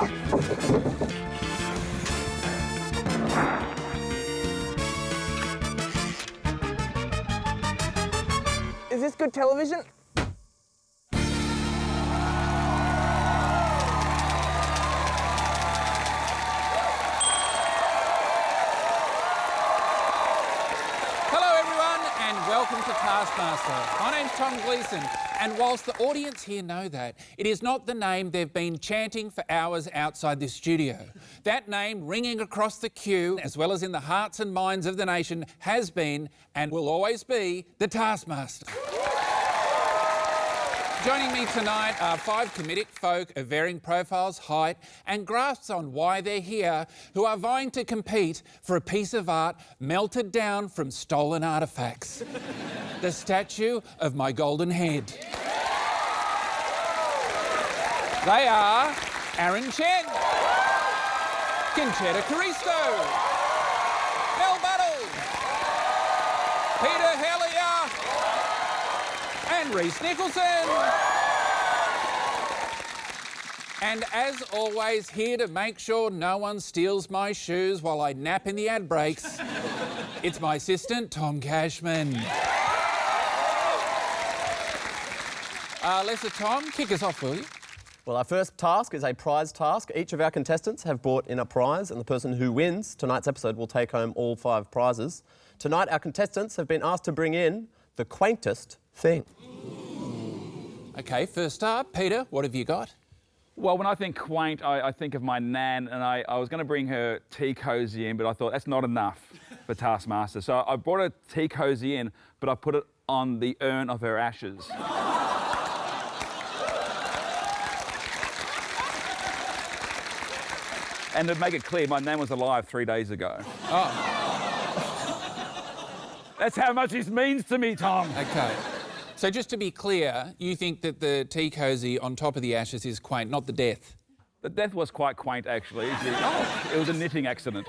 Is this good television? Welcome to Taskmaster. My name's Tom Gleeson, and whilst the audience here know that, it is not the name they've been chanting for hours outside this studio. That name ringing across the queue, as well as in the hearts and minds of the nation, has been and will always be the Taskmaster. Joining me tonight are 5 comedic folk of varying profiles, height and grasps on why they're here, who are vying to compete for a piece of art melted down from stolen artefacts. The statue of my golden head. They are Aaron Chen, Concetta Caristo, Mel Buttle, Peter Hellier, and Rhys Nicholson. And as always, here to make sure no one steals my shoes while I nap in the ad breaks, it's my assistant, Tom Cashman. Lesser Tom, kick us off, will you? Well, our first task is a prize task. Each of our contestants have brought in a prize, and the person who wins tonight's episode will take home all 5 prizes. Tonight, our contestants have been asked to bring in the quaintest thing. OK, first up, Peter, what have you got? Well, when I think quaint, I think of my nan, and I was going to bring her tea cosy in, but I thought that's not enough for Taskmaster. So I brought a tea cosy in, but I put it on the urn of her ashes. And to make it clear, my nan was alive 3 days ago. Oh. That's how much this means to me, Tom. OK. So just to be clear, you think that the tea cosy on top of the ashes is quaint, not the death? The death was quite quaint, actually. It was a knitting accident.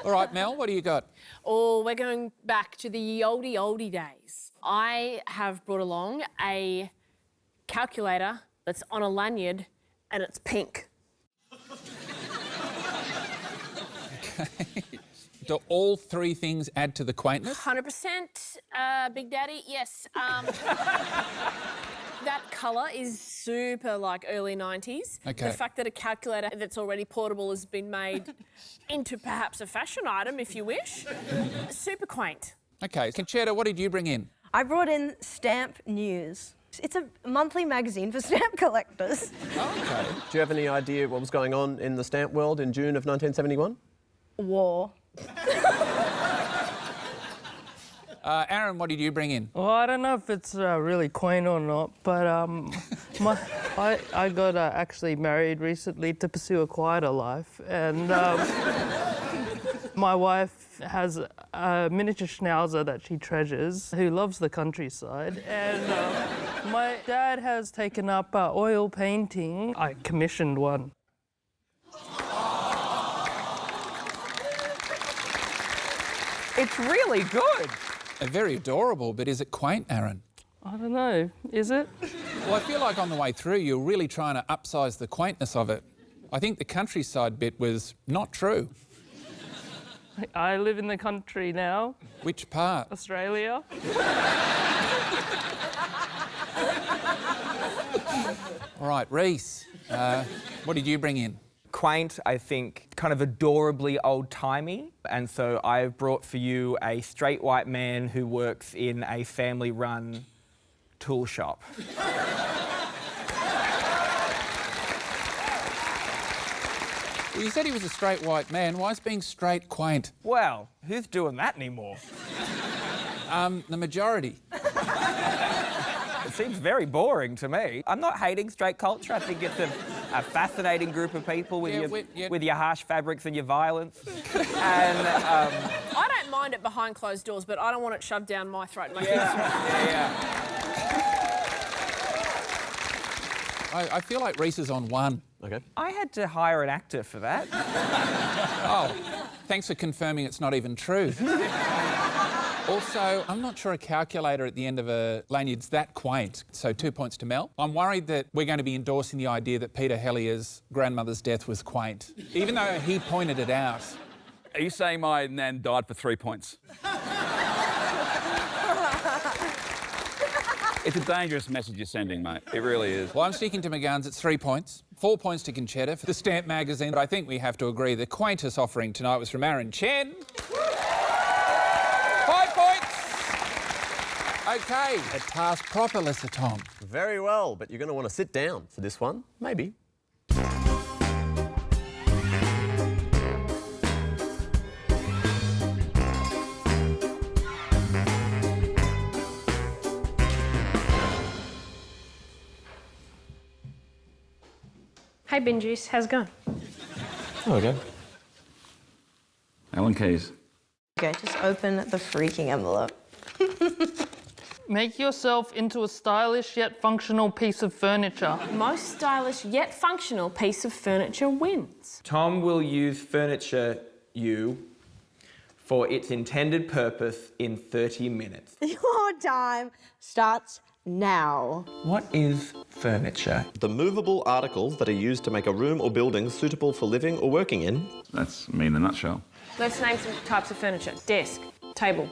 All right, Mel, what do you got? Oh, we're going back to the oldie days. I have brought along a calculator that's on a lanyard and it's pink. OK. Do all 3 things add to the quaintness? 100%, Big Daddy, yes. That colour is super, like, early 90s. OK. The fact that a calculator that's already portable has been made into perhaps a fashion item, if you wish. Super quaint. OK. Concetta, what did you bring in? I brought in Stamp News. It's a monthly magazine for stamp collectors. Oh, OK. Do you have any idea what was going on in the stamp world in June of 1971? War. Aaron, what did you bring in? Well, I don't know if it's really quaint or not, but I got actually married recently to pursue a quieter life, and my wife has a miniature schnauzer that she treasures, who loves the countryside, and my dad has taken up oil painting. I commissioned one. It's really good. Very adorable, but is it quaint, Aaron? I don't know, is it? Well, I feel like on the way through you're really trying to upsize the quaintness of it. I think the countryside bit was not true. I live in the country now. Which part? Australia. All right, Rhys, what did you bring in? Quaint, I think, kind of adorably old-timey. And so I've brought for you a straight white man who works in a family-run tool shop. Well, you said he was a straight white man. Why is being straight quaint? Well, who's doing that anymore? The majority. It seems very boring to me. I'm not hating straight culture. I think it's a fascinating group of people with, with your harsh fabrics and your violence. And I don't mind it behind closed doors, but I don't want it shoved down my throat. I feel like Rhys is on one. OK. I had to hire an actor for that. Oh, thanks for confirming it's not even true. Also, I'm not sure a calculator at the end of a lanyard's that quaint, so 2 points to Mel. I'm worried that we're going to be endorsing the idea that Peter Hellier's grandmother's death was quaint, even though he pointed it out. Are you saying my nan died for 3 points? It's a dangerous message you're sending, mate. It really is. Well, I'm sticking to my guns. It's 3 points. 4 points to Concetta for the Stamp magazine. But I think we have to agree the quaintest offering tonight was from Aaron Chen. 5 points. OK, a task proper, Lesser Tom. Very well, but you're going to want to sit down for this one. Maybe. Hey, Bin Juice, how's it going? Oh, okay. Alan Keys. Okay, just open the freaking envelope. Make yourself into a stylish yet functional piece of furniture. Most stylish yet functional piece of furniture wins. Tom will use Furniture U for its intended purpose in 30 minutes. Your time starts now. What is furniture? The movable articles that are used to make a room or building suitable for living or working in. That's me in a nutshell. Let's name some types of furniture. Desk, table.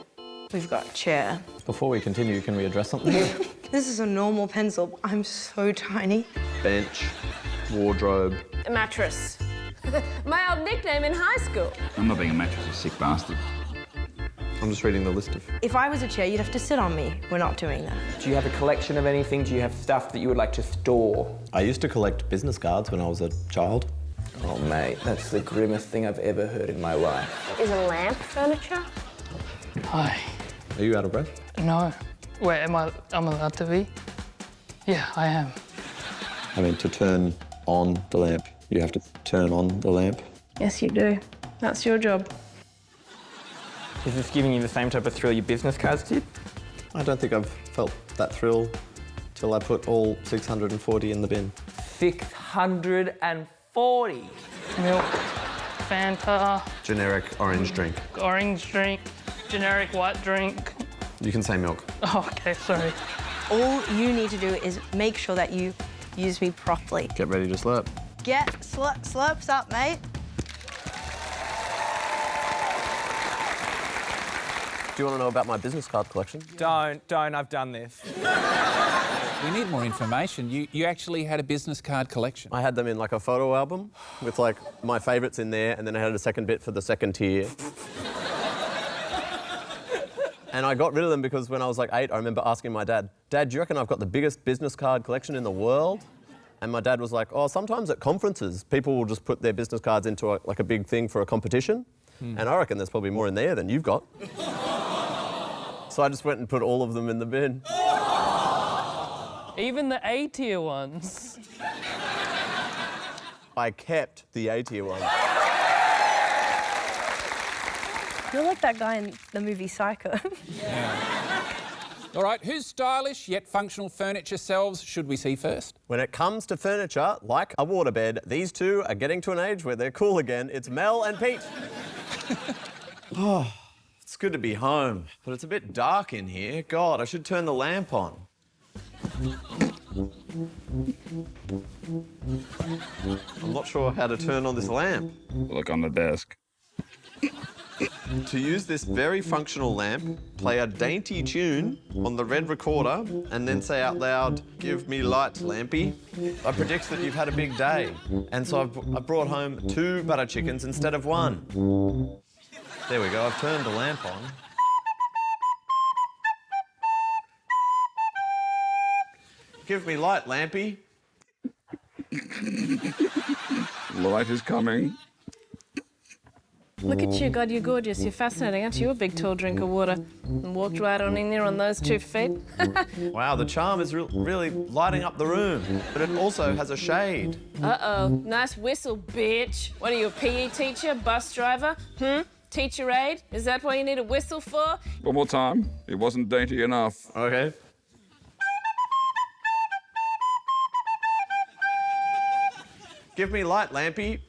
We've got a chair. Before we continue, can we address something? This is a normal pencil. I'm so tiny. Bench, wardrobe. A mattress. My old nickname in high school. I'm not being a mattress, you sick bastard. I'm just reading the list of... If I was a chair, you'd have to sit on me. We're not doing that. Do you have a collection of anything? Do you have stuff that you would like to store? I used to collect business cards when I was a child. Oh, mate, that's the grimmest thing I've ever heard in my life. Is a lamp furniture? Hi. Are you out of breath? No. Wait, I'm allowed to be? Yeah, I am. I mean, to turn on the lamp, you have to turn on the lamp. Yes, you do. That's your job. Is this giving you the same type of thrill your business cards did? I don't think I've felt that thrill till I put all 640 in the bin. 640? Milk, Fanta, Generic orange drink. orange drink, generic white drink. You can say milk. Oh, okay, sorry. All you need to do is make sure that you use me properly. Get ready to slurp. Get slurps up, mate. Do you want to know about my business card collection? Don't, I've done this. We need more information. You actually had a business card collection. I had them in like a photo album with like my favourites in there, and then I had a second bit for the second tier. And I got rid of them because when I was like 8, I remember asking my dad, "Dad, do you reckon I've got the biggest business card collection in the world?" And my dad was like, "Oh, sometimes at conferences, people will just put their business cards into like a big thing for a competition. And I reckon there's probably more in there than you've got." So I just went and put all of them in the bin. Even the A-tier ones. I kept the A-tier one. You're like that guy in the movie Psycho. All right, whose stylish yet functional furniture selves should we see first? When it comes to furniture, like a waterbed, these two are getting to an age where they're cool again. It's Mel and Pete. Oh, it's good to be home, but it's a bit dark in here. God, I should turn the lamp on. I'm not sure how to turn on this lamp. Look on the desk. To use this very functional lamp, play a dainty tune on the red recorder and then say out loud, "Give me light, lampy." I predict that you've had a big day, and so I've brought home 2 butter chickens instead of 1. There we go, I've turned the lamp on. "Give me light, lampy." Light is coming. Look at you, God, you're gorgeous. You're fascinating, aren't you? A big, tall drink of water. And walked right on in there on those 2 feet. Wow, the charm is really lighting up the room, but it also has a shade. Uh-oh, nice whistle, bitch. What are you, a PE teacher, bus driver? Teacher aide? Is that what you need a whistle for? One more time. It wasn't dainty enough. Okay. "Give me light, lampy."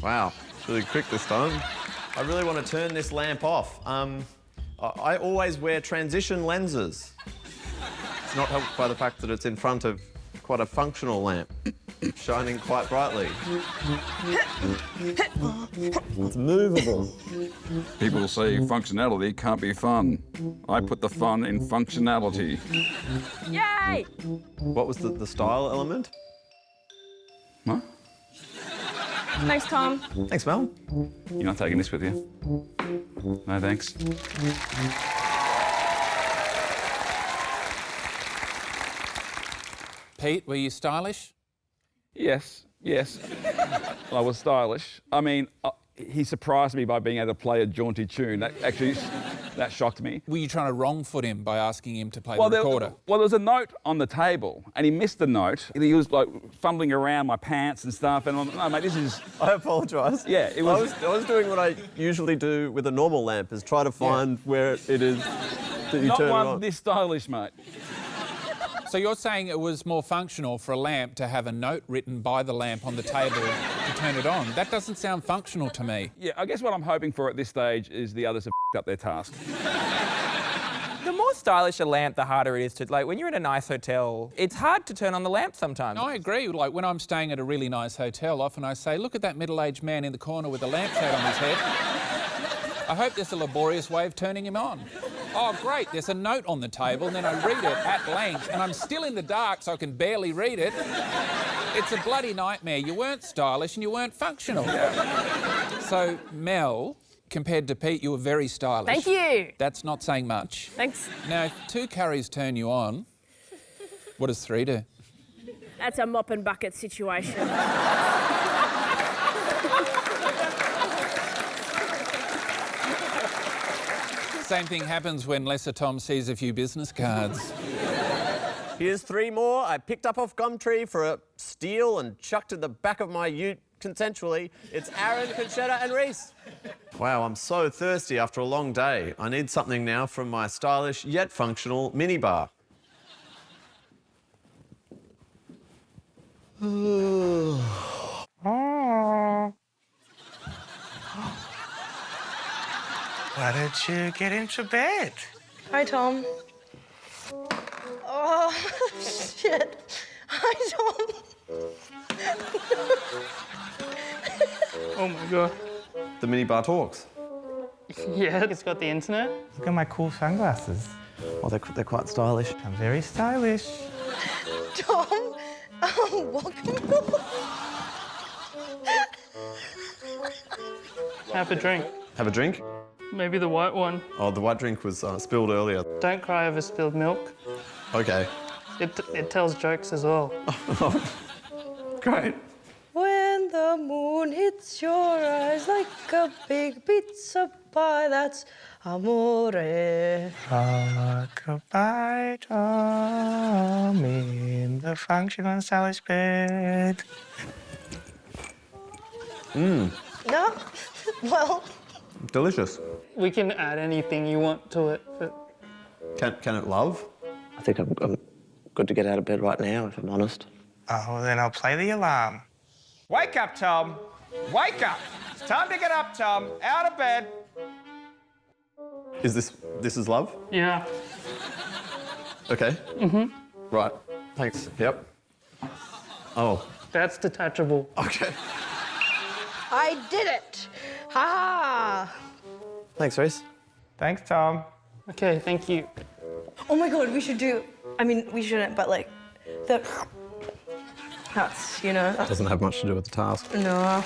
Wow, it's really quick this time. I really want to turn this lamp off. I always wear transition lenses. It's not helped by the fact that it's in front of quite a functional lamp, shining quite brightly. It's movable. People say functionality can't be fun. I put the fun in functionality. Yay! What was the style element? Huh? Thanks, Tom. Thanks, Mel. You're not taking this with you? No, thanks. Pete, were you stylish? Yes. I was stylish. I mean, he surprised me by being able to play a jaunty tune. That shocked me. Were you trying to wrong foot him by asking him to play the recorder? There was a note on the table, and he missed the note. He was like fumbling around my pants and stuff, and I'm, no, mate, this is... I apologise. Yeah, it was... I was doing what I usually do with a normal lamp, is try to find where it is that you Not turn it one on. this stylish, mate. So you're saying it was more functional for a lamp to have a note written by the lamp on the table to turn it on? That doesn't sound functional to me. Yeah, I guess what I'm hoping for at this stage is the others have up their task. The more stylish a lamp, the harder it is to... Like, when you're in a nice hotel, it's hard to turn on the lamp sometimes. I agree. Like, when I'm staying at a really nice hotel, often I say, look at that middle-aged man in the corner with a lampshade on his head. I hope there's a laborious way of turning him on. Oh, great, there's a note on the table, and then I read it at length, and I'm still in the dark, so I can barely read it. It's a bloody nightmare. You weren't stylish and you weren't functional. So, Mel, compared to Pete, you were very stylish. Thank you. That's not saying much. Thanks. Now, if 2 curries turn you on, what does 3 do? That's a mop and bucket situation. Same thing happens when Lesser Tom sees a few business cards. Here's 3 more I picked up off Gumtree for a steal and chucked in the back of my ute consensually. It's Aaron, Concetta and Rhys. Wow, I'm so thirsty after a long day. I need something now from my stylish yet functional minibar. Why did you get into bed? Hi, Tom. Oh, shit. Hi, Tom. Oh my god. The minibar talks. Yeah, it's got the internet. Look at my cool sunglasses. Oh, they're quite stylish. I'm very stylish. Tom, welcome. Have a drink. Have a drink? Maybe the white one. Oh, the white drink was spilled earlier. Don't cry over spilled milk. Okay. It tells jokes as well. Great. When the moon hits your eyes like a big pizza pie, that's amore. Goodbye, Tom, in the functional stylish bed. No? Well... Delicious. We can add anything you want to it. But... Can it love? I think I'm good to get out of bed right now, if I'm honest. Oh, well, then I'll play the alarm. Wake up, Tom. Wake up. It's time to get up, Tom. Out of bed. Is this is love? Yeah. Okay. Right. Thanks. Yep. Oh. That's detachable. Okay. I did it! Ha! Thanks, Rhys. Thanks, Tom. Okay, thank you. Oh my god, we should do... I mean, we shouldn't, but like... That's, you know... Doesn't have much to do with the task. No.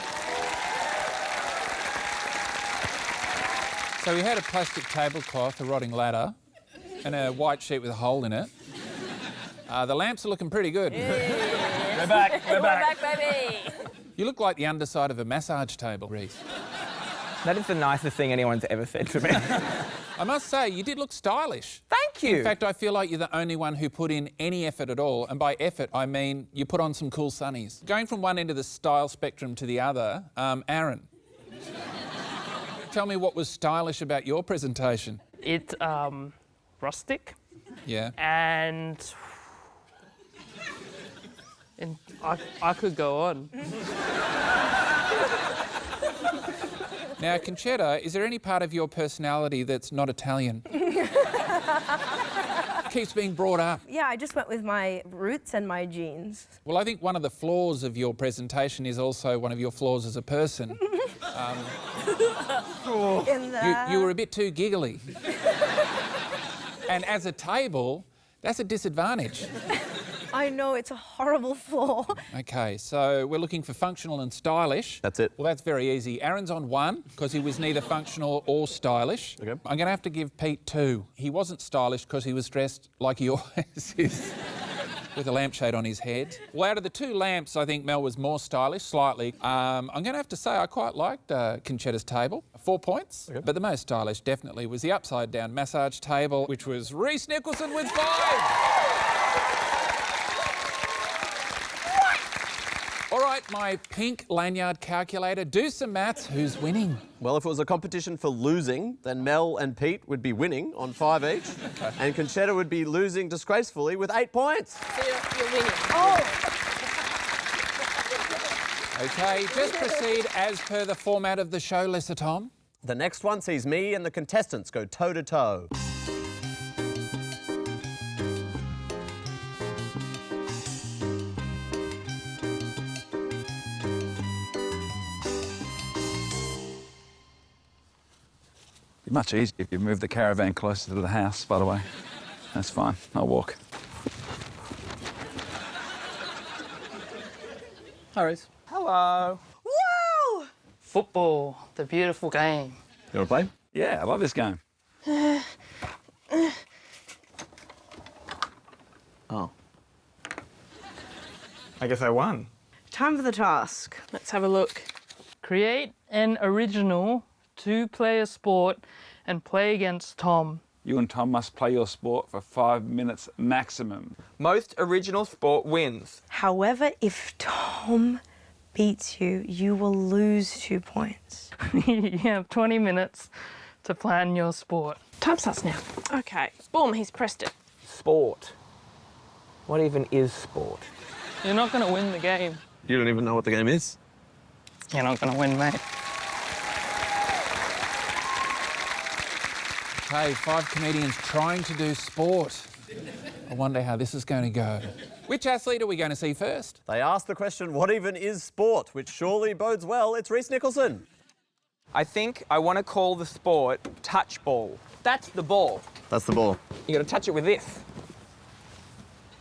So we had a plastic tablecloth, a rotting ladder, and a white sheet with a hole in it. The lamps are looking pretty good. We're back. We're back. baby. You look like the underside of a massage table, Rhys. That is the nicest thing anyone's ever said to me. I must say, you did look stylish. Thank you. In fact, I feel like you're the only one who put in any effort at all. And by effort, I mean you put on some cool sunnies. Going from one end of the style spectrum to the other, Aaron, tell me what was stylish about your presentation. It's rustic Yeah. and I could go on. Now, Concetta, is there any part of your personality that's not Italian? Keeps being brought up. Yeah, I just went with my roots and my genes. Well, I think one of the flaws of your presentation is also one of your flaws as a person. You were a bit too giggly. And as a table, that's a disadvantage. I know, it's a horrible flaw. OK, so we're looking for functional and stylish. That's it. Well, that's very easy. Aaron's on 1 because he was neither functional or stylish. OK. I'm going to have to give Pete 2. He wasn't stylish because he was dressed like he always is, with a lampshade on his head. Well, out of the 2 lamps, I think Mel was more stylish, slightly. I'm going to have to say I quite liked Concetta's table. 4 points. Okay. But the most stylish definitely was the upside-down massage table, which was Rhys Nicholson with 5. All right, my pink lanyard calculator, do some maths. Who's winning? Well, if it was a competition for losing, then Mel and Pete would be winning on 5 each. Okay. And Concetta would be losing disgracefully with 8 points. So you're winning. Oh! OK, just proceed as per the format of the show, Lesser Tom. The next one sees me and the contestants go toe-to-toe. Much easier if you move the caravan closer to the house, by the way. That's fine. I'll walk. Hi, Rhys. Hello. Woo! Football, the beautiful game. You want to play? Yeah, I love this game. Oh. I guess I won. Time for the task. Let's have a look. Create an original 2-player sport and play against Tom. You and Tom must play your sport for 5 minutes maximum. Most original sport wins. However, if Tom beats you, you will lose 2 points. You have 20 minutes to plan your sport. Time starts now. OK. Boom, he's pressed it. Sport. What even is sport? You're not going to win the game. You don't even know what the game is? You're not going to win, mate. OK, 5 comedians trying to do sport. I wonder how this is going to go. Which athlete are we going to see first? They asked the question, what even is sport? Which surely bodes well. It's Rhys Nicholson. I think I want to call the sport touch ball. That's the ball. That's the ball. You got to touch it with this.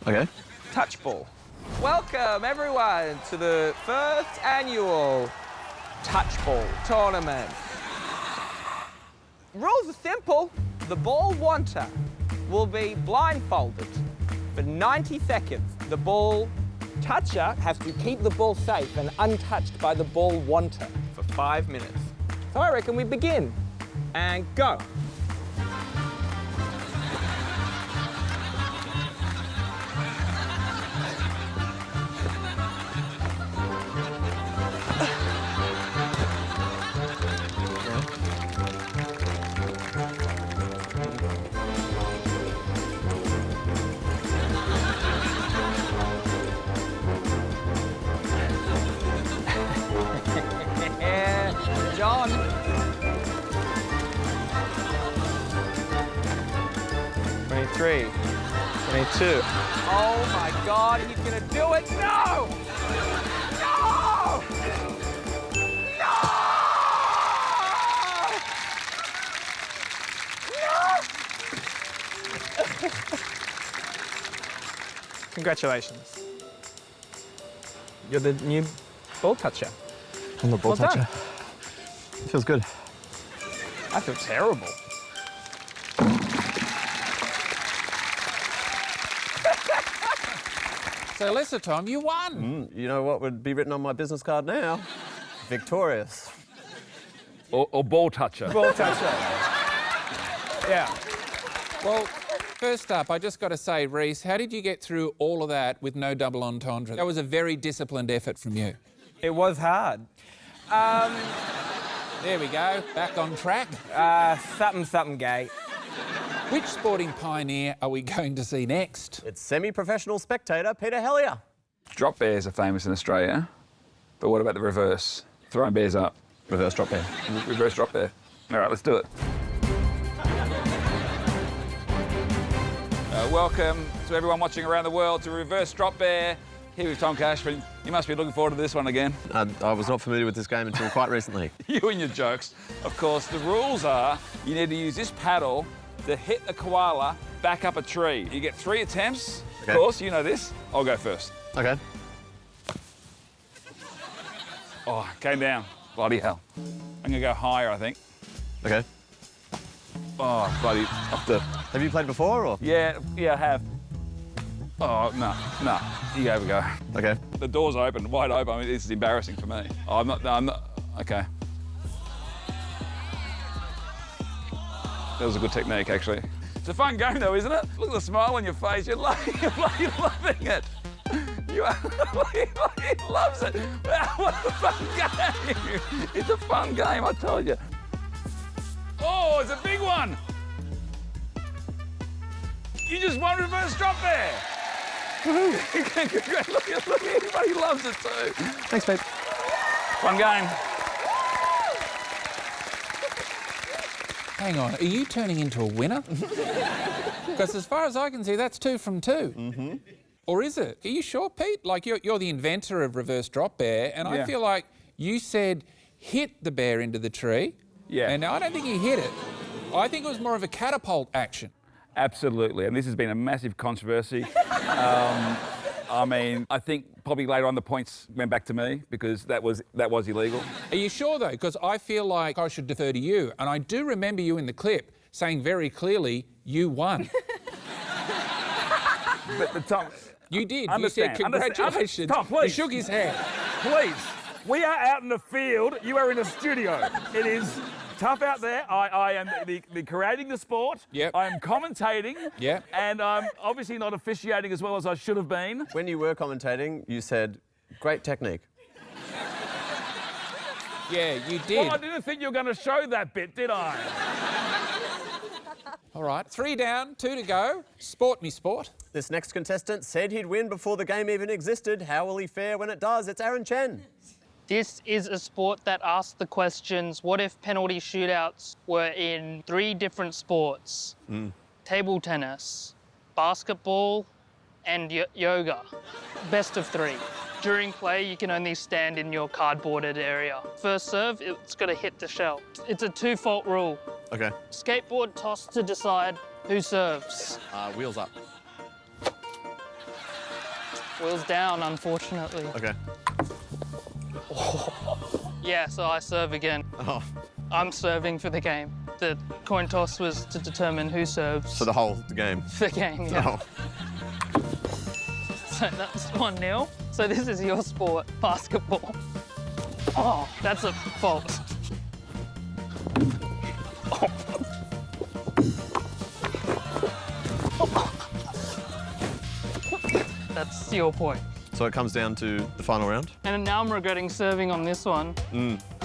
OK. Touch ball. Welcome, everyone, to the first annual touch ball tournament. Rules are simple. The ball wanter will be blindfolded for 90 seconds. The ball toucher has to keep the ball safe and untouched by the ball wanter for 5 minutes. So I reckon we begin and go. John. 23, 22. Oh my God, he's gonna do it! No! No! No! No! Congratulations. You're the new ball toucher. I'm the ball toucher. It feels good. I feel terrible. So, Lesser Tom, you won. You know what would be written on my business card now? Victorious. Or ball toucher. Ball toucher. Yeah. Well, first up, I just got to say, Rhys, how did you get through all of that with no double entendre? That was a very disciplined effort from you. It was hard. There we go, back on track. Something gay. Which sporting pioneer are we going to see next? It's semi-professional spectator Peter Hellier. Drop bears are famous in Australia, but what about the reverse? Throwing bears up. Reverse drop bear. Reverse drop bear. All right, let's do it. Welcome to everyone watching around the world to Reverse Drop Bear. Here with Tom Cashman. You must be looking forward to this one again. I was not familiar with this game until quite recently. You and your jokes. Of course, the rules are you need to use this paddle to hit a koala back up a tree. You get 3 attempts. Okay. Of course, you know this. I'll go first. Okay. Oh, came down. Bloody hell. I'm gonna go higher, I think. Okay. Oh, bloody up the... Have you played before, or? Yeah, I have. Oh, no. Here we go. Okay. The door's open, wide open. I mean, this is embarrassing for me. Oh, I'm not, okay. That was a good technique, actually. It's a fun game, though, isn't it? Look at the smile on your face. You're loving it. You are, he loves it. Wow, what a fun game. It's a fun game, I told you. Oh, it's a big one. You just won Reverse Drop Bear. Woohoo. Look, everybody loves it too. Thanks, mate. Fun game. Hang on, are you turning into a winner? Because as far as I can see, that's 2 from 2. Mm-hmm. Or is it? Are you sure, Pete? Like, you're the inventor of Reverse Drop Bear, and I feel like you said hit the bear into the tree. Yeah. And now I don't think he hit it. I think it was more of a catapult action. Absolutely, and this has been a massive controversy. I mean, I think probably later on the points went back to me because that was illegal. Are you sure, though? Because I feel like I should defer to you. And I do remember you in the clip saying very clearly, you won. But Tom... You did. Understand. You said congratulations. Tom, please. You shook his hand. Please, we are out in the field. You are in a studio. It is tough out there. I am creating the sport. Yep. I am commentating. Yep. And I'm obviously not officiating as well as I should have been. When you were commentating, you said, great technique. Yeah, you did. Well, I didn't think you were going to show that bit, did I? All right, 3 down, 2 to go. Sport me, sport. This next contestant said he'd win before the game even existed. How will he fare when it does? It's Aaron Chen. This is a sport that asks the questions, what if penalty shootouts were in 3 different sports? Table tennis, basketball, and yoga. Best of 3. During play, you can only stand in your cardboarded area. First serve, it's got to hit the shell. It's a 2-fault rule. Okay. Skateboard toss to decide who serves. Wheels up. Wheels down, unfortunately. Okay. Yeah, so I serve again. Oh. I'm serving for the game. The coin toss was to determine who serves. For the whole game. The game, yeah. Oh. So that's 1-0. So this is your sport, basketball. Oh, that's a fault. Oh. That's your point. So it comes down to the final round? And now I'm regretting serving on this one.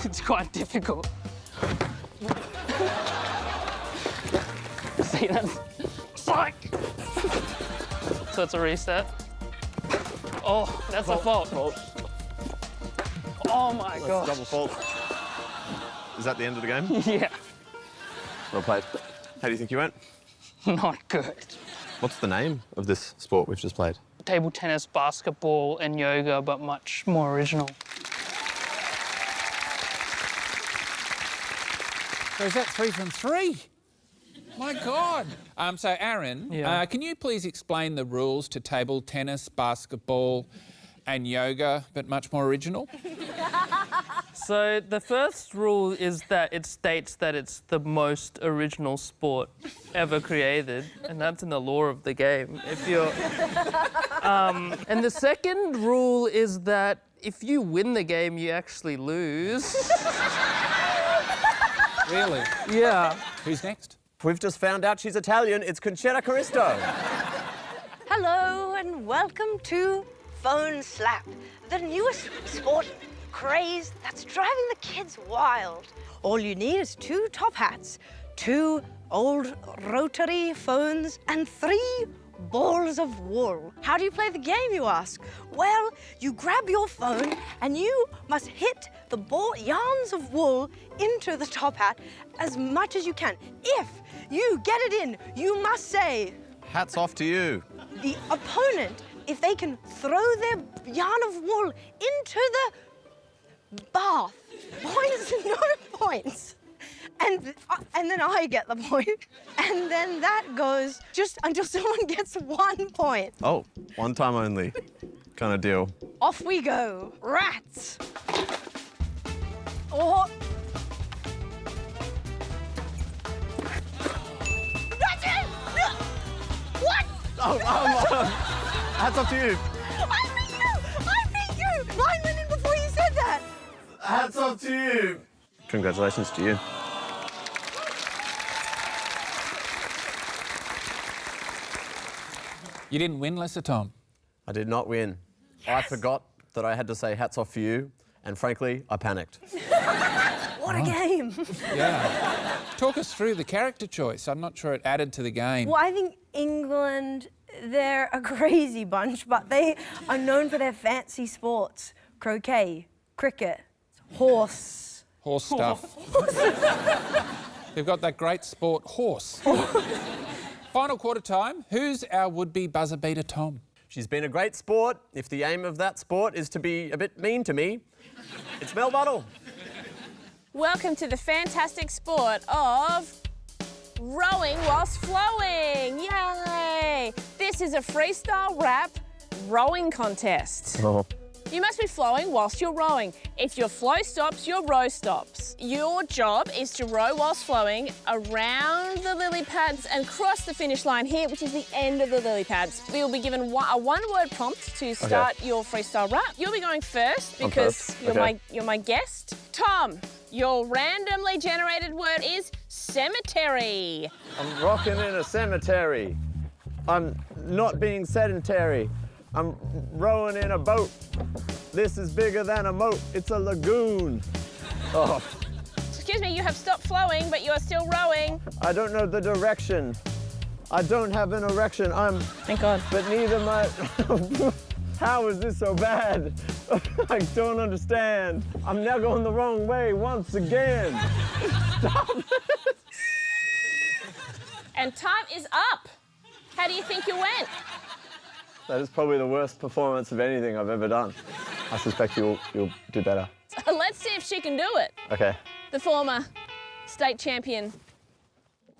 It's quite difficult. See, that's... Psych! So it's a reset. Oh, that's a fault. Oh my gosh. Double fault. Is that the end of the game? Yeah. Well played. How do you think you went? Not good. What's the name of this sport we've just played? Table tennis, basketball, and yoga, but much more original. So is that 3 from 3? My God. So, Aaron, can you please explain the rules to table tennis, basketball, and yoga, but much more original? So the first rule is that it states that it's the most original sport ever created, and that's in the lore of the game. If you're, and the second rule is that if you win the game, you actually lose. Really? Yeah. Who's next? We've just found out she's Italian. It's Concetta Caristo. Hello and welcome to Phone Slap, the newest sport craze that's driving the kids wild. All you need is 2 top hats, 2 old rotary phones, and 3 balls of wool. How do you play the game, you ask? Well, you grab your phone and you must hit the yarns of wool into the top hat as much as you can. If you get it in, you must say, Hats off to you. the opponent, if they can throw their yarn of wool into the bath, points, no points. And then I get the point. And then that goes just until someone gets 1 point. Oh, one time only kind of deal. Off we go. Rats. Or... That's it! No. What? Hats off to you. I beat you! Mine went in before you said that. Hats off to you. Congratulations to you. You didn't win, Lesser Tom. I did not win. I forgot that I had to say hats off for you, and frankly, I panicked. What a game. Yeah. Talk us through the character choice. I'm not sure it added to the game. Well, I think England, they're a crazy bunch, but they are known for their fancy sports. Croquet, cricket, horse. Horse stuff. They've got that great sport, horse. Final quarter time. Who's our would-be buzzer beater, Tom? She's been a great sport. If the aim of that sport is to be a bit mean to me, it's Mel Buttle. Welcome to the fantastic sport of rowing whilst flowing. Yay! This is a freestyle rap rowing contest. You must be flowing whilst you're rowing. If your flow stops, your row stops. Your job is to row whilst flowing around the lily pads and cross the finish line here, which is the end of the lily pads. You'll be given a one-word prompt to start your freestyle rap. You'll be going first because you're my guest. Tom, your randomly generated word is cemetery. I'm rocking in a cemetery. I'm not being sedentary. I'm rowing in a boat. This is bigger than a moat. It's a lagoon. Oh. Excuse me, you have stopped flowing, but you are still rowing. I don't know the direction. I don't have an erection. Thank God. But neither my... How is this so bad? I don't understand. I'm now going the wrong way once again. Stop it. And time is up. How do you think you went? That is probably the worst performance of anything I've ever done. I suspect you'll do better. Let's see if she can do it. Okay. The former state champion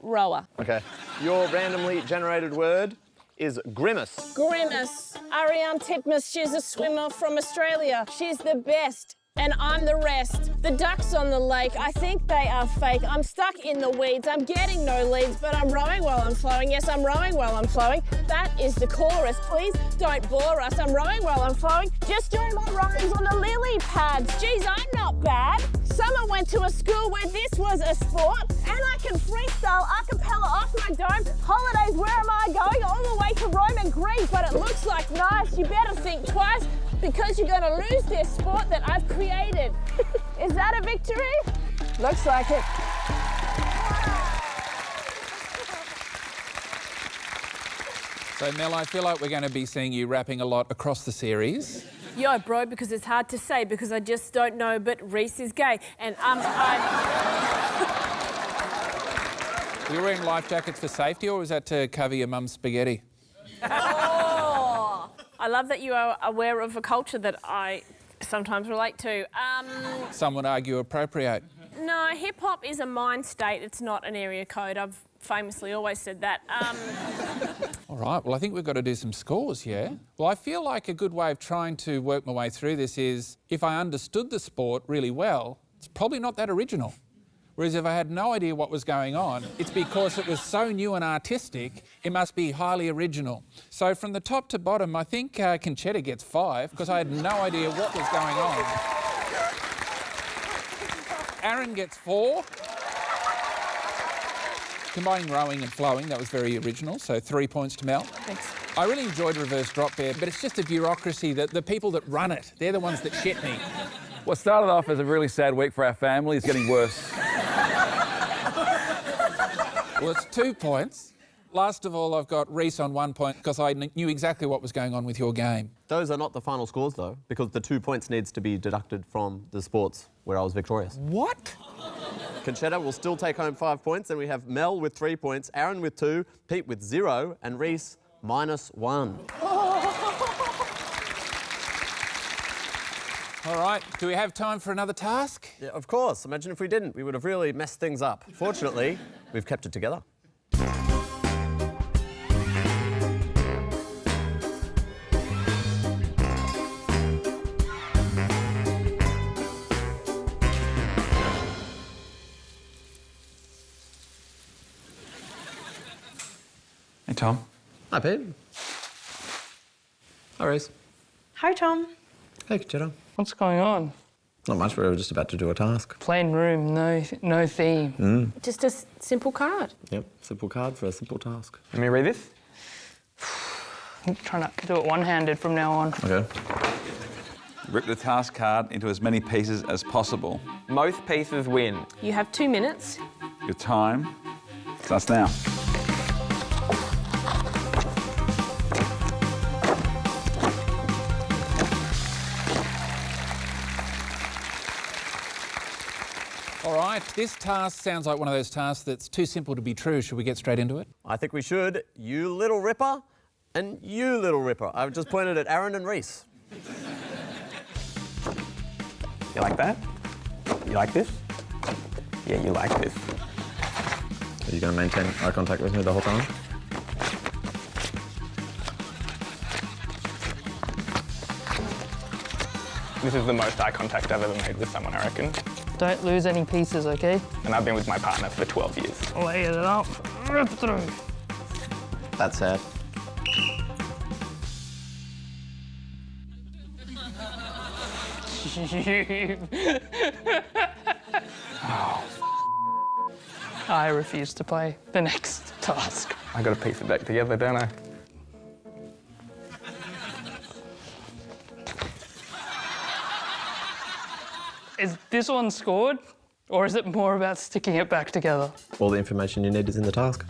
rower. Okay. Your randomly generated word is grimace. Grimace. Ariane Titmus, she's a swimmer from Australia. She's the best. And I'm the rest. The ducks on the lake, I think they are fake. I'm stuck in the weeds. I'm getting no leads, but I'm rowing while I'm flowing. Yes, I'm rowing while I'm flowing. That is the chorus. Please don't bore us. I'm rowing while I'm flowing. Just doing my rhymes on the lily pads. Geez, I'm not bad. Summer went to a school where this was a sport, and I can freestyle a cappella off my dome. Holidays, where am I going? All the way to Rome and Greece, but it looks like nice. You better think twice, because you're going to lose this sport that I've created. Is that a victory? Looks like it. So, Mel, I feel like we're going to be seeing you rapping a lot across the series. Yo, bro, because it's hard to say, because I just don't know, but Rhys is gay. And Were you wearing life jackets for safety, or was that to cover your mum's spaghetti? Oh, I love that you are aware of a culture that I sometimes relate to. Some would argue appropriate. No, hip-hop is a mind state. It's not an area code. I've famously always said that. All right, well, I think we've got to do some scores, yeah? Well, I feel like a good way of trying to work my way through this is, if I understood the sport really well, it's probably not that original. Whereas if I had no idea what was going on, it's because it was so new and artistic, it must be highly original. So from the top to bottom, I think Concetta gets 5, because I had no idea what was going on. Aaron gets 4. Combining rowing and flowing, that was very original, so 3 points to Mel. Thanks. I really enjoyed reverse drop there, but it's just a bureaucracy that the people that run it, they're the ones that shit me. What started off as a really sad week for our family is getting worse. Well, it's 2 points. Last of all, I've got Rhys on 1 point because I knew exactly what was going on with your game. Those are not the final scores, though, because the 2 points needs to be deducted from the sports where I was victorious. What? Concetta will still take home 5 points, and we have Mel with 3 points, Aaron with 2, Pete with 0, and Rhys -1. All right, do we have time for another task? Yeah, of course. Imagine if we didn't. We would have really messed things up. Fortunately, we've kept it together. Hey, Tom. Hi, Pete. Hi, Rhys. Hi, Tom. Hey, Concetta. What's going on? Not much, we were just about to do a task. Plain room, no theme. Just a simple card. Yep, simple card for a simple task. Let me read this. I'm trying to do it one-handed from now on. Okay. Rip the task card into as many pieces as possible. Most pieces win. You have 2 minutes. Your time starts now. All right, this task sounds like one of those tasks that's too simple to be true. Should we get straight into it? I think we should. You little ripper and you little ripper. I've just pointed at Aaron and Rhys. You like that? You like this? Yeah, you like this. Are you going to maintain eye contact with me the whole time? This is the most eye contact I've ever made with someone, I reckon. Don't lose any pieces, okay? And I've been with my partner for 12 years. Lay it up, rip through. That's sad. I refuse to play the next task. I got to piece it back together, don't I? Is this one scored, or is it more about sticking it back together? All the information you need is in the task.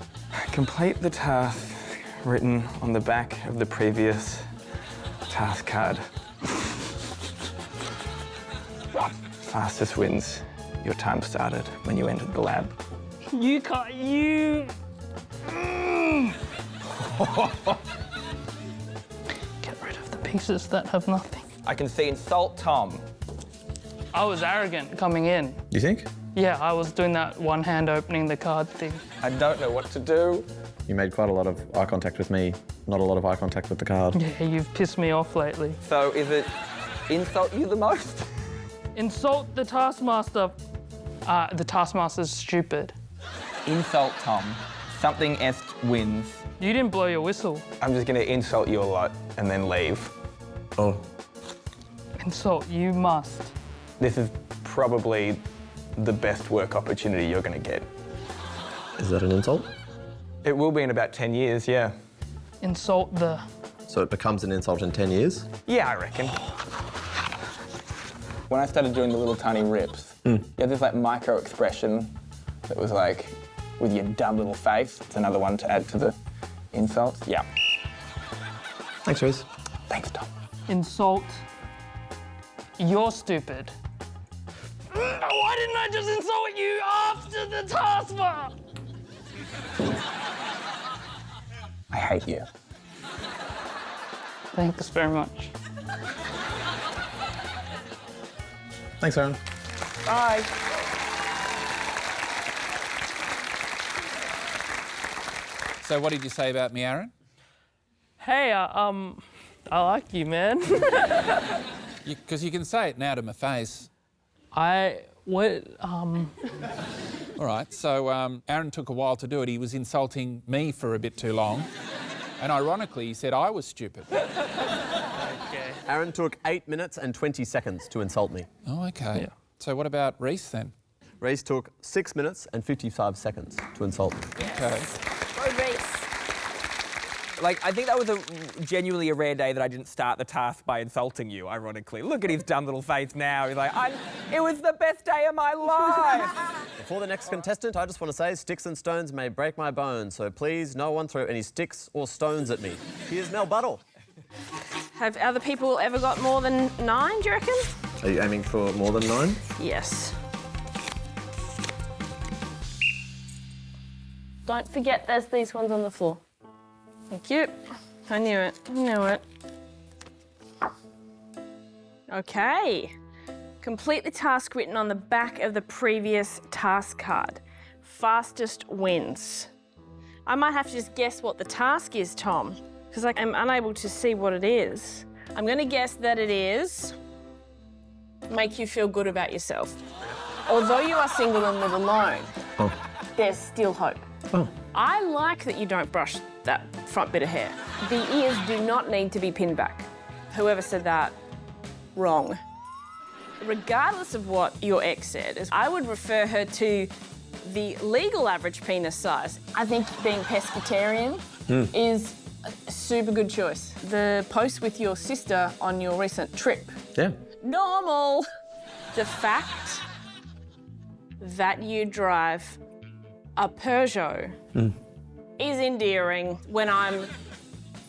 Complete the task written on the back of the previous task card. Fastest wins. Your time started when you entered the lab. You can't, you... Get rid of the pieces that have nothing. I can see insult Tom. I was arrogant coming in. You think? Yeah, I was doing that one hand opening the card thing. I don't know what to do. You made quite a lot of eye contact with me, not a lot of eye contact with the card. Yeah, you've pissed me off lately. So is it insult you the most? Insult the Taskmaster. The Taskmaster's stupid. Insult Tom. Something S wins. You didn't blow your whistle. I'm just going to insult you a lot and then leave. Oh. Insult, you must. This is probably the best work opportunity you're going to get. Is that an insult? It will be in about 10 years, yeah. Insult the... So it becomes an insult in 10 years? Yeah, I reckon. When I started doing the little tiny rips, you had this like micro expression that was like, with your dumb little face. It's another one to add to the insults. Yeah. Thanks, Rhys. Thanks, Tom. Insult... You're stupid. Why didn't I just insult you after the taskbar? I hate you. Thanks very much. Thanks, Aaron. Bye. So what did you say about me, Aaron? Hey, I like you, man. Because you can say it now to my face. All right, so Aaron took a while to do it. He was insulting me for a bit too long. And ironically, he said I was stupid. Okay. Aaron took 8 minutes and 20 seconds to insult me. Oh, OK. Yeah. So what about Rhys then? Rhys took 6 minutes and 55 seconds to insult me. OK. Go Rhys. Like, I think that was genuinely a rare day that I didn't start the task by insulting you, ironically. Look at his dumb little face now. He's like, it was the best day of my life. Before the next contestant, I just want to say sticks and stones may break my bones, so please no one throw any sticks or stones at me. Here's Mel Buttle. Have other people ever got more than 9, do you reckon? Are you aiming for more than 9? Yes. Don't forget there's these ones on the floor. Thank you. I knew it. I knew it. Okay. Complete the task written on the back of the previous task card. Fastest wins. I might have to just guess what the task is, Tom, because I'm unable to see what it is. I'm going to guess that it is make you feel good about yourself. Although you are single and live alone, there's still hope. I like that you don't brush that front bit of hair. The ears do not need to be pinned back. Whoever said that, wrong. Regardless of what your ex said, I would refer her to the legal average penis size. I think being pescatarian is a super good choice. The post with your sister on your recent trip. Yeah. Normal. The fact that you drive a Peugeot is endearing. When I'm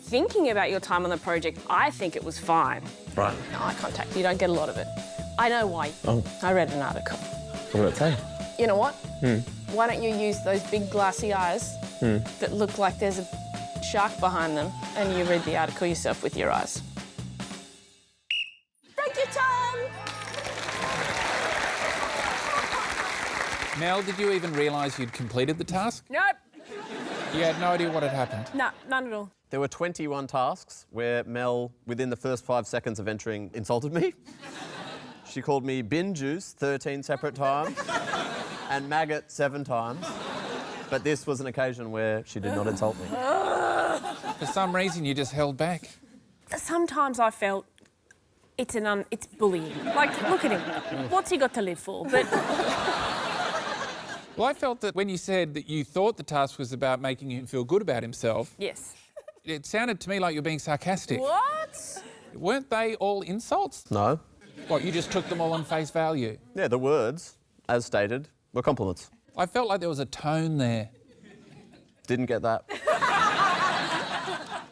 thinking about your time on the project, I think it was fine. Right. No eye contact, you don't get a lot of it. I know why. I read an article. What did it say? You know what? Why don't you use those big glassy eyes that look like there's a shark behind them, and you read the article yourself with your eyes. Thank you, Tom! Mel, did you even realise you'd completed the task? Nope. You had no idea what had happened? No, none at all. There were 21 tasks where Mel, within the first 5 seconds of entering, insulted me. She called me bin juice 13 separate times and maggot 7 times. But this was an occasion where she did not insult me. For some reason, you just held back. Sometimes I felt it's bullying. Like, look at him. What's he got to live for? But Well, I felt that when you said that you thought the task was about making him feel good about himself, yes. it sounded to me like you're being sarcastic. What? Weren't they all insults? No. What, you just took them all on face value? Yeah, the words, as stated, were compliments. I felt like there was a tone there. Didn't get that.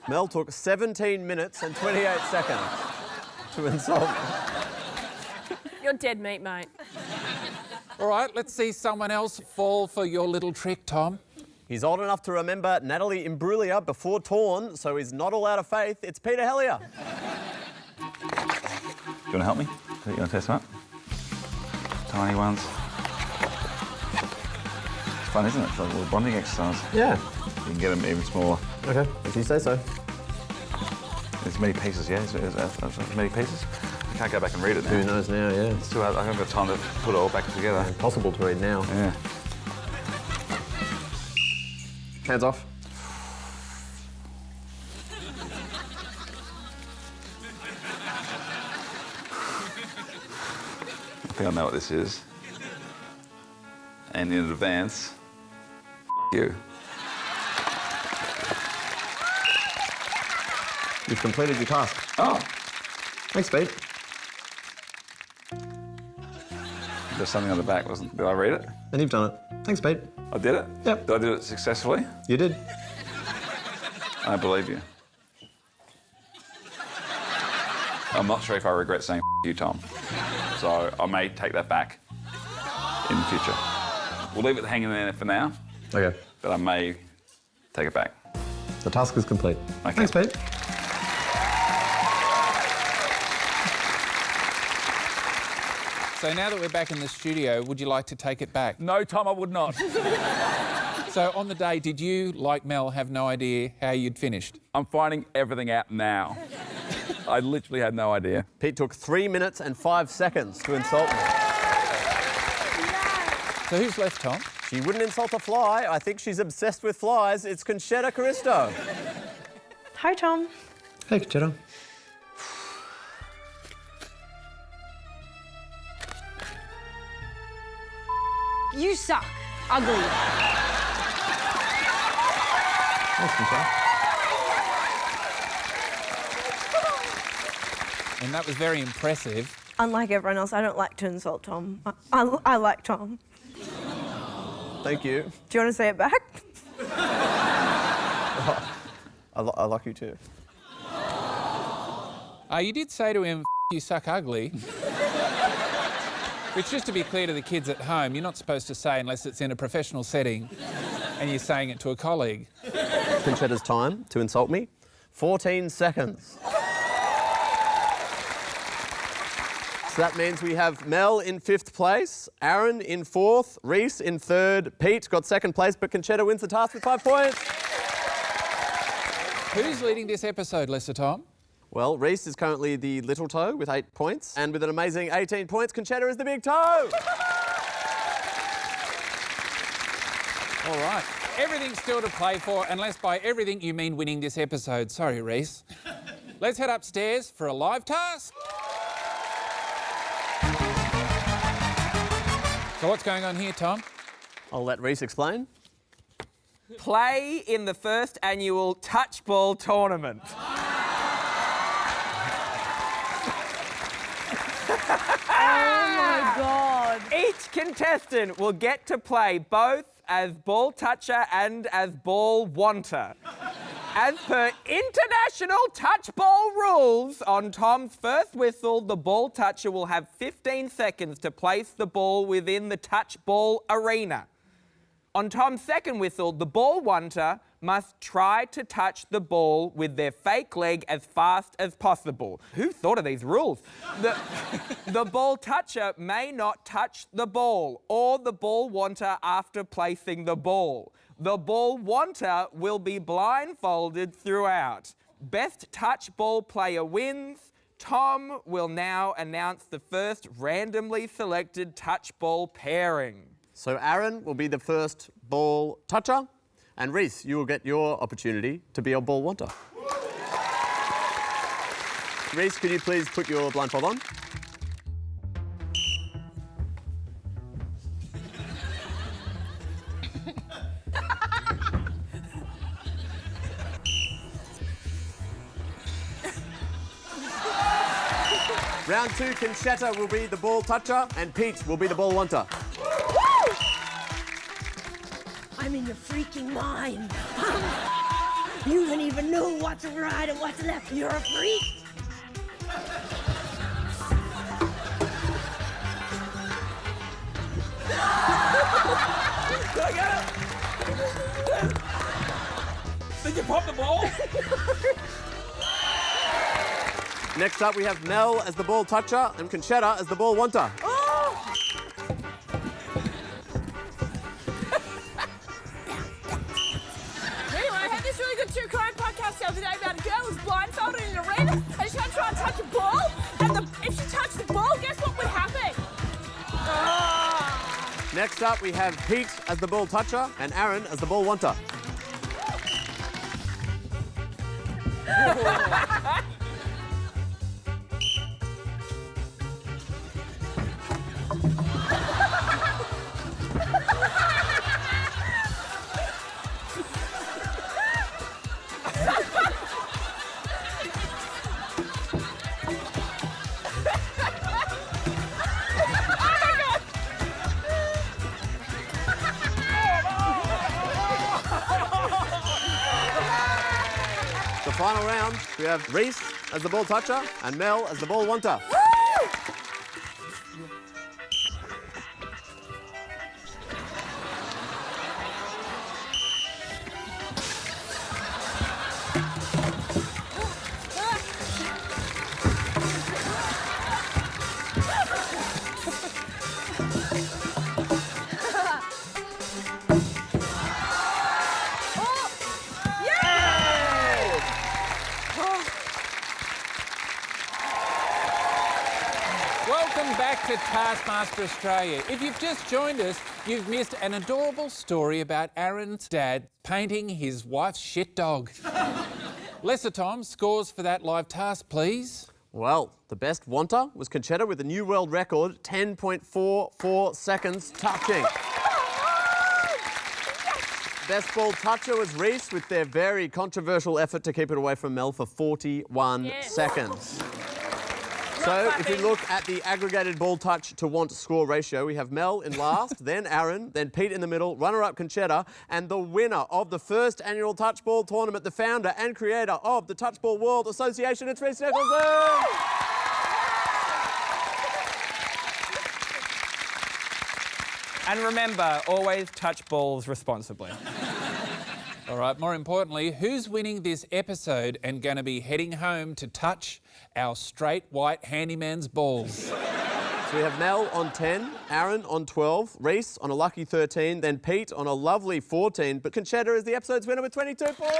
Mel took 17 minutes and 28 seconds to insult me. You're dead meat, mate. All right, let's see someone else fall for your little trick, Tom. He's old enough to remember Natalie Imbruglia before Torn, so he's not all out of faith. It's Peter Hellier. Do you want to help me? You want to test them up? Tiny ones. It's fun, isn't it? It's like a little bonding exercise. Yeah. You can get them even smaller. Okay, if you say so. There's many pieces, yeah? There's many pieces. I can't go back and read it now. Who knows now, yeah. It's too hard. I haven't got time to put it all back together. Impossible to read now. Yeah. Hands off. I think I know what this is. And in advance, you. You've completed your task. Oh, Thanks, Pete. there's something on the back, wasn't? Did I read it? And you've done it. Thanks, Pete. I did it? Yep. Did I do it successfully? You did. I believe you. I'm not sure if I regret saying you, Tom. So I may take that back in the future. We'll leave it hanging there for now, Okay. but I may take it back. The task is complete. Okay. Thanks, Pete. So now that we're back in the studio, would you like to take it back? No, Tom, I would not. So on the day, did you, like Mel, have no idea how you'd finished? I'm finding everything out now. I literally had no idea. Pete took 3 minutes and 5 seconds to insult me. So who's left, Tom? She wouldn't insult a fly. I think she's obsessed with flies. It's Concetta Caristo. Hi, Tom. Hey, Concetta. You suck. Ugly. Thanks, Concetta. And that was very impressive. Unlike everyone else, I don't like to insult Tom. I like Tom. Thank you. Do you want to say it back? I like you too. You did say to him, you suck ugly. Which, just to be clear to the kids at home, you're not supposed to say unless it's in a professional setting and you're saying it to a colleague. Concetta's time to insult me. 14 seconds. So that means we have Mel in 5th place, Aaron in 4th, Rhys in 3rd, Pete got 2nd place, but Concetta wins the task with 5 points. Who's leading this episode, Lester Tom? Well, Rhys is currently the little toe with 8 points, and with an amazing 18 points, Concetta is the big toe. All right. Everything's still to play for, unless by everything you mean winning this episode. Sorry, Rhys. Let's head upstairs for a live task. So what's going on here, Tom? I'll let Rhys explain. Play in the first annual touch ball tournament. Oh my God. Each contestant will get to play both as ball toucher and as ball wanter. As per international touch ball rules, on Tom's first whistle, the ball toucher will have 15 seconds to place the ball within the touch ball arena. On Tom's second whistle, the ball wanter must try to touch the ball with their fake leg as fast as possible. Who thought of these rules? The ball toucher may not touch the ball or the ball wanter after placing the ball. The ball wanter will be blindfolded throughout. Best touch ball player wins. Tom will now announce the first randomly selected touch ball pairing. So Aaron will be the first ball toucher, and Rhys, you will get your opportunity to be a ball wanter. Rhys, could you please put your blindfold on? Round 2, Concetta will be the ball toucher and Pete will be the ball wanter. I'm in your freaking mind. You don't even know what's right and what's left. You're a freak. Did you pop the ball? Next up, we have Mel as the ball toucher and Concetta as the ball wanter. True crime podcast the other day about a girl who was blindfolded in an arena and she had to try and touch a ball, and if she touched the ball, guess what would happen? Next up, we have Pete as the ball toucher and Aaron as the ball wanter. The final round, we have Rhys as the ball toucher and Mel as the ball wanter. Welcome back to Taskmaster Australia. If you've just joined us, you've missed an adorable story about Aaron's dad painting his wife's shit dog. Lesser Tom, scores for that live task, please. Well, the best wanter was Concetta with a new world record, 10.44 seconds touching. Best ball toucher was Rhys with their very controversial effort to keep it away from Mel for 41 seconds. So if we look at the aggregated ball touch to want score ratio, we have Mel in last, then Aaron, then Pete in the middle, runner-up Concetta, and the winner of the first annual touchball tournament, the founder and creator of the Touchball World Association, it's Rhys Nicholson! And remember, always touch balls responsibly. All right, more importantly, who's winning this episode and going to be heading home to touch our straight white handyman's balls? So we have Mel on 10, Aaron on 12, Rhys on a lucky 13, then Pete on a lovely 14, but Concetta is the episode's winner with 22 points!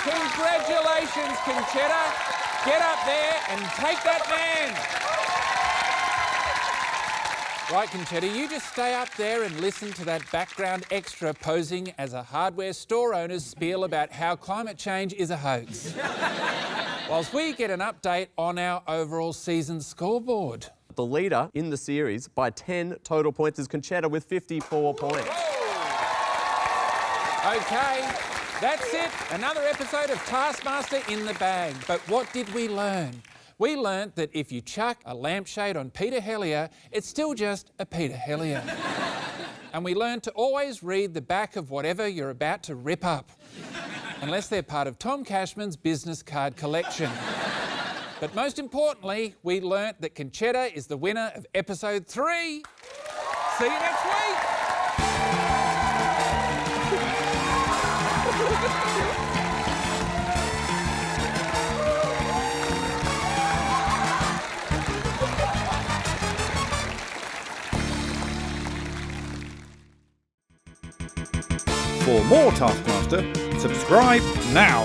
Congratulations, Concetta. Get up there and take that man. Right, Concetta, you just stay up there and listen to that background extra posing as a hardware store owner's spiel about how climate change is a hoax. Whilst we get an update on our overall season scoreboard. The leader in the series by 10 total points is Concetta with 54 points. Okay, that's it. Another episode of Taskmaster in the bag. But what did we learn? We learnt that if you chuck a lampshade on Peter Hellier, it's still just a Peter Hellier. And we learned to always read the back of whatever you're about to rip up, unless they're part of Tom Cashman's business card collection. But most importantly, we learnt that Concetta is the winner of episode 3. See you next week! For more Taskmaster, subscribe now.